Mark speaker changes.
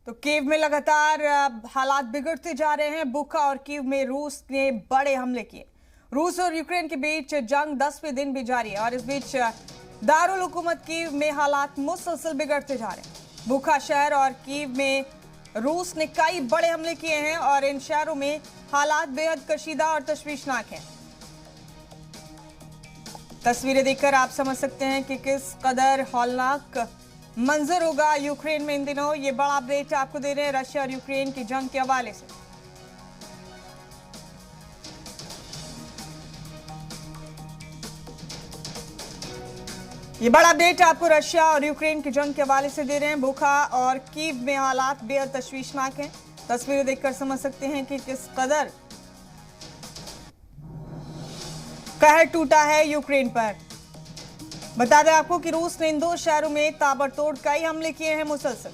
Speaker 1: तो कीव में लगातार हालात बिगड़ते जा रहे हैं। बुका और कीव में रूस ने बड़े हमले किए। रूस और यूक्रेन के बीच जंग 10वें दिन भी जारी है और इस बीच दारुल हुकूमत कीव में हालात मुसलसल बिगड़ते जा रहे हैं। बुका शहर और कीव में रूस ने कई बड़े हमले किए हैं और इन शहरों में हालात बेहद कशीदा और तशवीशनाक हैं। तस्वीरें देखकर आप समझ सकते हैं कि किस कदर हौलनाक मंजर होगा यूक्रेन में इन दिनों। ये बड़ा अपडेट आपको दे रहे हैं रशिया और यूक्रेन की जंग के हवाले से। ये बड़ा अपडेट आपको रशिया और यूक्रेन की जंग के हवाले से दे रहे हैं। बुखा और कीव में हालात बेहद तशवीशनाक हैं। तस्वीरें देखकर समझ सकते हैं कि किस कदर कहर टूटा है यूक्रेन पर। बता दें आपको कि रूस ने इन दो शहरों में ताबड़तोड़ कई हमले किए हैं मुसलसल।